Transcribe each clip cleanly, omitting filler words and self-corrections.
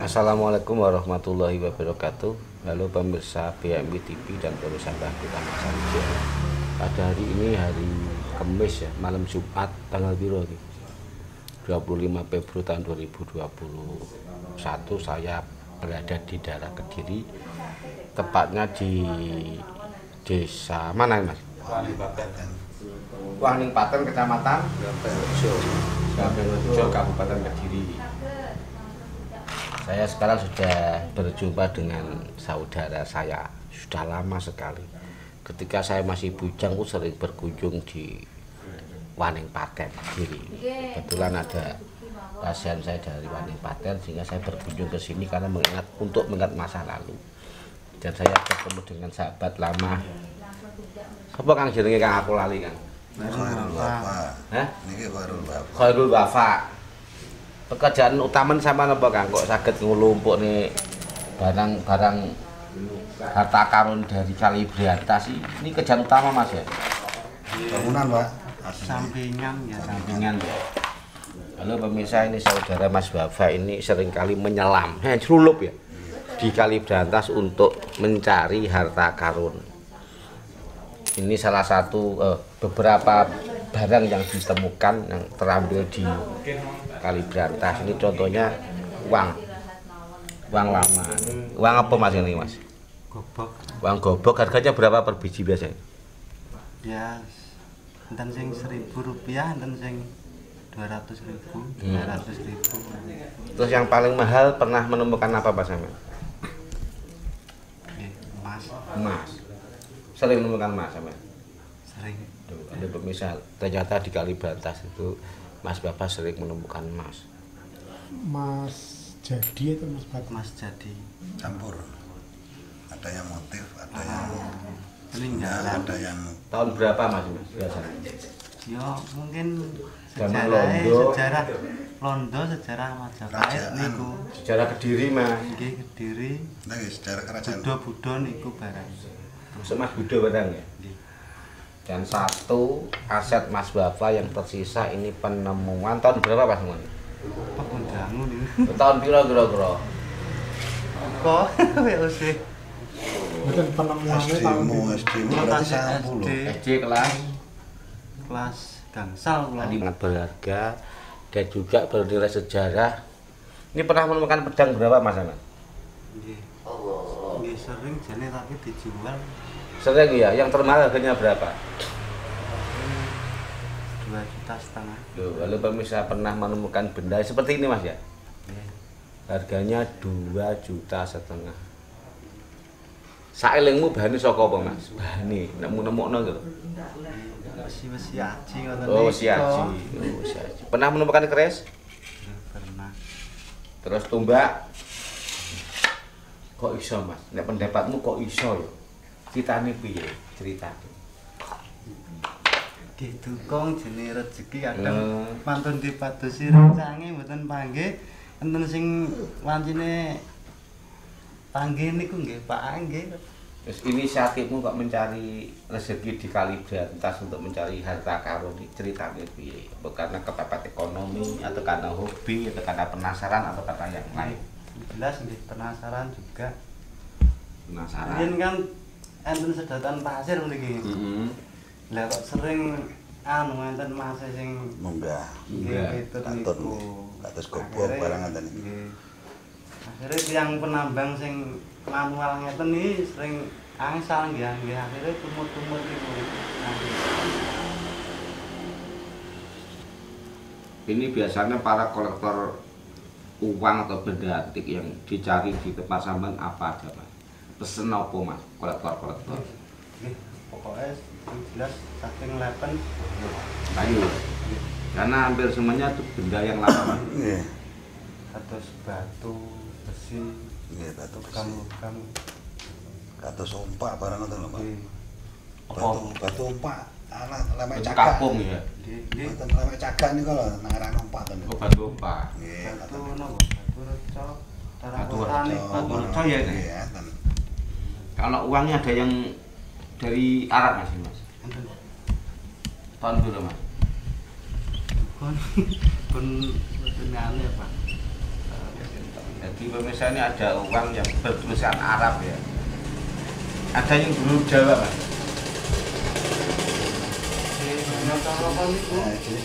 Assalamualaikum warahmatullahi wabarakatuh. Halo pemirsa BMI TV dan pemirsa Bangkit Ahmad Sanjaya. Pada hari ini hari Kamis ya, malam Jumat tanggal 25 Februari tahun 2021, saya berada di daerah Kediri, tepatnya di desa mana Mas? Waning Paten, Kecamatan Gabenrejo, Kabupaten Kediri. Saya sekarang sudah berjumpa dengan saudara saya, sudah lama sekali. Ketika saya masih bujang, aku sering berkunjung di Waning Paten, Kediri. Kebetulan ada pasien saya dari Waning Paten, sehingga saya berkunjung ke sini karena untuk mengingat masa lalu. Dan saya bertemu dengan sahabat lama. Apa Kang jenenge Kang aku lali Kang? Khairul Wafa. Hah? Niki Khairul Wafa. Khairul Wafa. Pekerjaan utama sama apa Kang? Kok sakit ngelumpuk nih barang-barang harta karun dari Kali Brantas ini kerjaan utama Mas ya? Bangunan Pak. Sampingan ya. Sampingan ya. Halo pemirsa, ini saudara Mas Wafa ini seringkali menyelam, celulup ya, di Kali Brantas untuk mencari harta karun. Ini salah satu beberapa barang yang ditemukan yang terambil di Kali Brantas. Ini contohnya uang lama. Uang apa Mas ini Mas? Gobok. Uang gobok, harganya berapa per biji biasanya? Ya, enten sing Rp1.000, enten sing 200.000, 200.000. Terus yang paling mahal pernah menemukan apa Pak Samuel? Emas. Emas. Sering menemukan emas Samuel? Sering. Ada pemirsa, ternyata di Kali Brantas itu Mas Bapak sering menemukan emas. Mas jadi atau Mas Bat? Emas jadi. Campur. Ada yang motif, ada yang Peninggalan. ada yang Tahun berapa Mas biasanya? Ya mungkin Zaman sejarah Londo, sejarah Majapahit Kerajaan. niku. Sejarah Kediri Mas. Nggih Kediri. lagi sejarah kerajaan. Budo niku barang. Terus Mas Budo barang ya? Dan satu aset Mas Bapak yang tersisa ini penemuan tahun berapa Mas semuanya? Apa kondangu niku? Tahun kira-kira? Kok WOC. Betul penemuannya tahun SD-mu berarti 90. SD kelas gangsal kula. Ini sangat berharga dan juga bernilai sejarah. Ini pernah menemukan pedang berapa Mas Ahmad? Nggih. Nggih sering jane tapi dijual Sering ya, yang termahal harganya berapa? 2,5 juta. Loh, lalu pemirsa pernah menemukan benda seperti ini Mas ya? Nggih. Harganya 2,5 juta. Saelingmu bahane saka apa Mas? Bahane nemu-nemukno gitu. Wesi aji ngoten Oh, niku. si Aji. Oh, si Aji. Pernah menemukan keris? Nggih, pernah. Terus tumbak? Kok iso Mas? Nek pendapatmu kok iso ya? Ceritane piye? Ceritane. Nggih dukung jene rezeki Hmm. kadang mantun dipadosi rencange mboten panggih enten sing wancine panggih niku nggih Pak nggih. Terus inisiatifmu kok mencari rezeki di Kali Brantas untuk mencari harta karun ini ceritanya piye? Karena kepepet ekonomi atau karena hobi atau karena penasaran atau karena yang lain? Jelas nggih penasaran juga. Penasaran. Yen kan enten sedotan pasir mriki. Heeh. Lah kok sering enten mas sing Munggah. Nggih, gitu katun. niku. Kados gobok barang ngeten iki. Nggih. Akhirnya tiang penambang sing manual ngeten iki sering angsal nggih akhirnya tumut-tumut niku. Ini biasanya para kolektor uang atau benda antik yang dicari di tempat sampean apa aja Mas? Pesen apa Mas kolektor-kolektor? Nggih, pokoknya yang jelas saking lepen Kayu. Karena hampir semuanya itu benda yang lama. Nggih. kados batu, besi, Nggih, batu besi. logam-logam. Kados ompak barang ngoten lho, Pak. Nggih. Batu ompak, ana lemek Batu cagak. kapung ya. Nggih. Ngoten lemek cagak niku lho, nang arane ompak ten. Oh, batu apa? Nggih, Batu ngoten. napa? Batu reca. Batu Tarakota reca. niku. Batu reca ya ini? Nggih, ngoten. Kalau uangnya ada yang dari Arab Mas, Mas. Enten. Tahun berapa Mas? Pun pun ngene Pak. Di pemirsa ini ada uang yang bertulisan Arab ya. Ada yang huruf Jawa Mas. Ono coroko niku.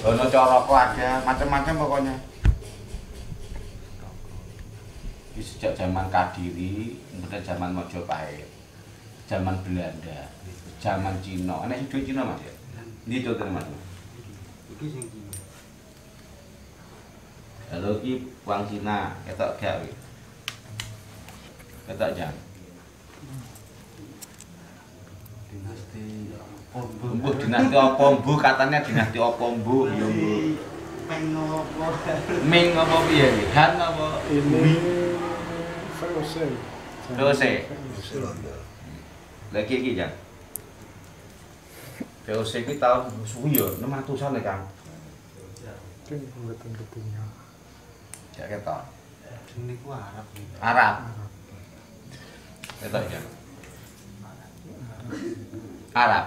Ono coroko ada macam-macam pokoknya. Di sejak zaman Kadiri, kemudian zaman Majapahit, zaman Belanda, zaman Cina. Ana sing duwe Cina Mas ya. Ndi contohnya Mas? Iki sing iki. Halo iki uang Cina, ketok gak wi. Ketok jam. Dinasti Mbuh dinasti apa mbuh katanya dinasti apa mbuh ya mbuh. Peng apa? Ming apa piye iki? Han apa? Ini VOC. VOC. Serondo. Lagi iki jam. VOC iki tahun suwi ya 600-an ya Kang. Itu mboten ketinggal. Ya ketok. Niku Arab niku. Arab. Ketok jam. Arab.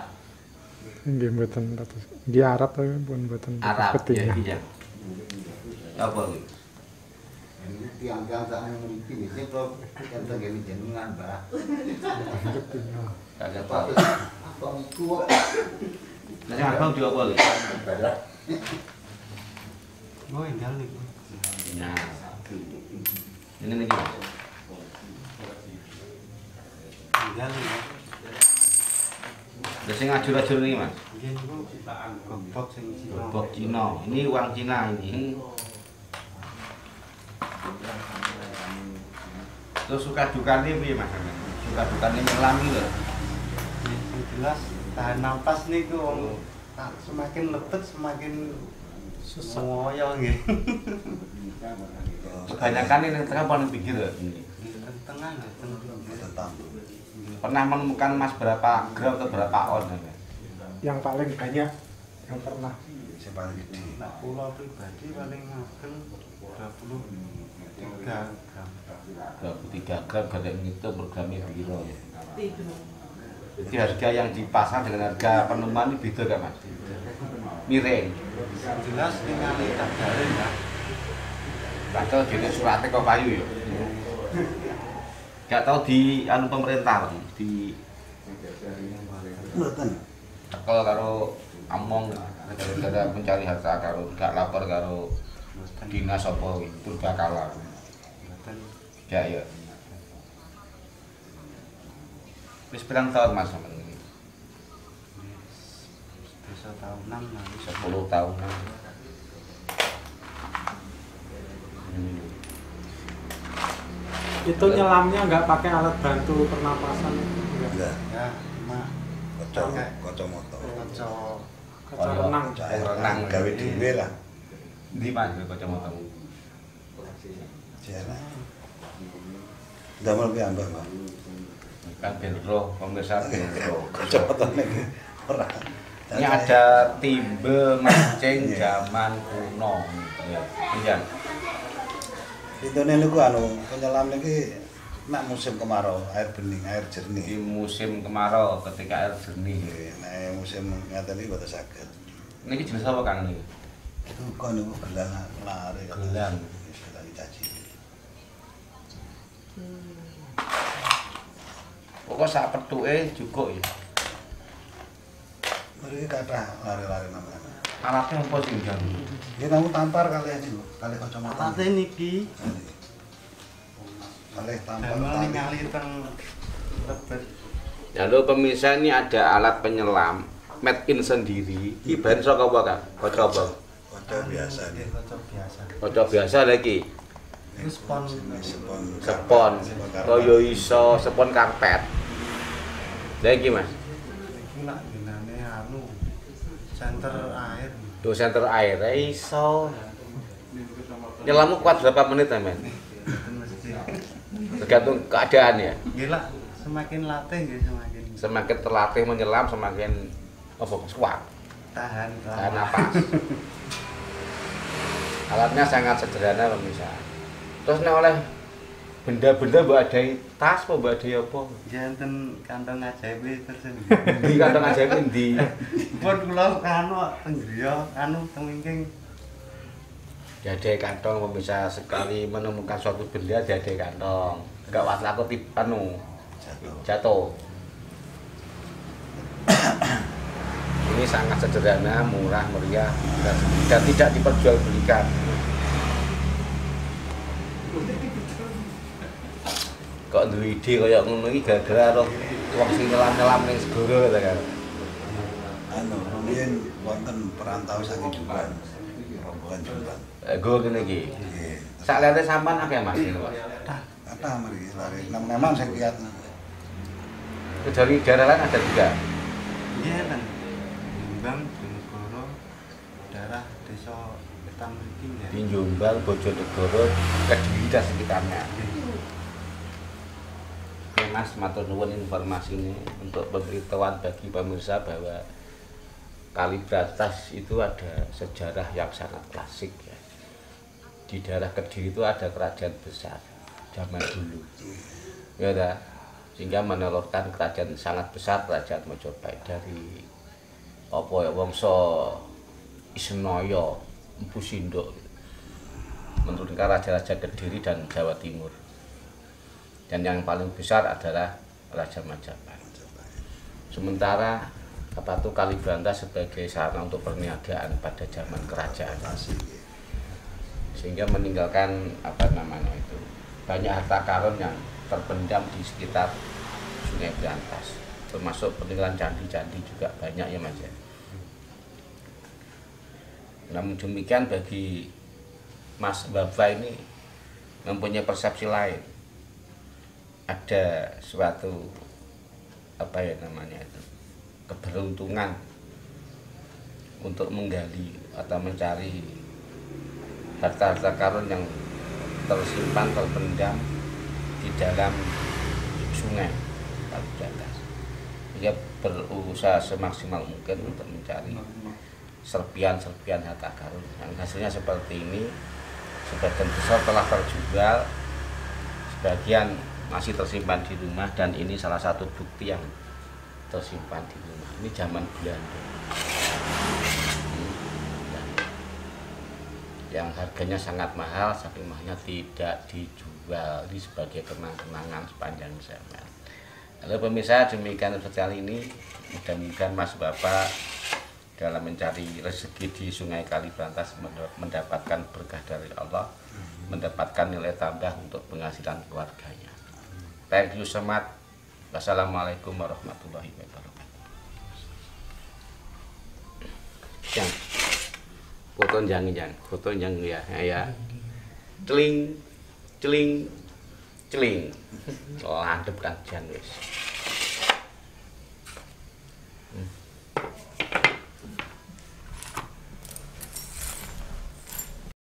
Nggih mboten ratus. Nggih Arab tapi pun mboten Arab ya ketinggal. iki jam. Apa iki? Tiang-tiang sak mriki wis kok kata gini jenengan, Mbah. Ketinggal. Gak ketok. Kok iku kok Lah sing abang di apa iki? Oh, enggal niku. Nah. Ini nih Mas. Enggal niku. Lah sing ajur-ajur iki Mas. Nggih niku gobok sing Cina. Bok Cina. Ini uang Cina ini. Terus suka dukane piye Mas? Suka dukane nyelam iki lho. Yang jelas tahan nafas niku wong semakin lebet semakin semoyo nggih. Kebanyakan ini tengah paling pinggir lho ini. Tengah nggih tetap. Pernah menemukan Mas berapa gram atau berapa on? Yang paling banyak yang pernah Sing paling gede. Nah, kula pribadi paling ngagem 23 gram. 23 gram gak ngitung programnya piro ya. Jadi harga yang di pasar dengan harga penemuan ini beda gak Mas? Miring. Jelas ningali kadare ya. Gak tau jenis suratnya kok payu ya. Gak tau di anu pemerintah di Mboten. tekel karo among gara-gara mencari harta karo gak lapor karo dinas apa purbakala. Mboten Ya ya. Wis pirang tahun Mas sampeyan iki? desa tahunan lah. 10 tahun. itu nyelamnya nggak pakai alat bantu pernapasan enggak. Enggak. Ya, cuma Kacamata. kaca Kaca renang. Cahaya Renang. gawe dhewe lah. Ndi Mas kacamata? Jana. Damel piye Mbah, Mbah? Kan ben roh pemirsa ben roh. Kacamata iki ora. Ini ada timbel mancing zaman kuno. Ya, iya. Intine niku anu penyelam niki nek musim kemarau, air bening, air Di jernih. musim kemarau ketika air jernih. Nggih, nek musim ngaten iki boten saged. Niki jenis apa Kang niki? Itu kok niku gelang lare. Gelang. Gelang caci. Pokok sak pethuke cukup ya. Mriki kathah lare-lare namanya. Alatnya apa sing jam? Nggih kamu tampar kali aja lho, kali kacamata. Alate niki Kali tampar. damel ningali teng lebet. Halo pemirsa, ini ada alat penyelam made in sendiri. Iki bahan saka apa Kang? Kaca apa? Kaca biasa Nggih, nih. kaca biasa. Kaca biasa lagi. Iku spon Sepon. Kaya iso sepon karpet. Lagi Mas. iki lak ginane anu center air. Do center air iso. Nyelammu kuat berapa menit men? Mboten mesti. Tergantung keadaan ya. Nggih lah, semakin latih nggih semakin Semakin terlatih menyelam semakin apa kuat. tahan Tahan napas. Alatnya sangat sederhana pemirsa. Terus nek oleh benda-benda mbok adai tas apa mbok adai apa? Janten kantong ajaib tersendiri. Di kantong ajaib endi? Pun kula kanu teng griya anu teng wingking Diadai kantong, bisa sekali menemukan suatu benda diadai kantong. Enggak was takut jatuh. Ini sangat sederhana, murah, meriah, dan tidak diperjualbelikan. Kok duwe ide kaya ngono iki gara-gara roh wong sing nyelam-nyelam ning segara ta kan. Rumiyin wonten perantau saking Jombang. Rombongan Jombang. Go ngene iki. Nggih. Sak lere sampean akeh Mas ini, Mas. Kata mriki lari. Memang saya lihat. Dari daerah lain ada juga. Iya kan. Jombang, Bojonegoro, daerah desa Wetan mriki ya. Di Jombang, Bojonegoro, Kediri dan sekitarnya. Oke Mas, matur nuwun informasi ini untuk pemberitahuan bagi pemirsa bahwa Kalibrantas itu ada sejarah yang sangat klasik ya. Di daerah Kediri itu ada kerajaan besar zaman dulu. Ya dah. Sehingga menelurkan kerajaan sangat besar, kerajaan Majapahit dari apa ya wangsa Isnaya, Empu Sindok, menurunkan raja-raja Kediri dan Jawa Timur. Dan yang paling besar adalah Raja Majapahit. Sementara Kalibrantas sebagai sarana untuk perniagaan pada zaman kerajaan, sehingga meninggalkan banyak harta karun yang terpendam di sekitar Sungai Brantas, termasuk peninggalan candi-candi juga banyak ya Mas ya. Namun demikian bagi Mas Baba ini mempunyai persepsi lain, ada suatu keberuntungan untuk menggali atau mencari harta-harta karun yang tersimpan terpendam di dalam sungai Kalibrantas. Dia berusaha semaksimal mungkin untuk mencari serpian-serpian harta karun yang hasilnya seperti ini. Sebagian besar telah terjual, sebagian masih tersimpan di rumah, dan ini salah satu bukti yang tersimpan di rumah. Ini zaman Belanda. Yang harganya sangat mahal, saking mahalnya tidak dijual, ini sebagai kenang-kenangan sepanjang zaman. Halo pemirsa, demikian tutorial ini. Mudah-mudahan Mas Bapak dalam mencari rezeki di Sungai Kalibrantas mendapatkan berkah dari Allah, mendapatkan nilai tambah untuk penghasilan keluarganya. Thank you so much. Wassalamualaikum warahmatullahi wabarakatuh. Foto yang ya. Celing, celing, celing. Landep kan jan wis.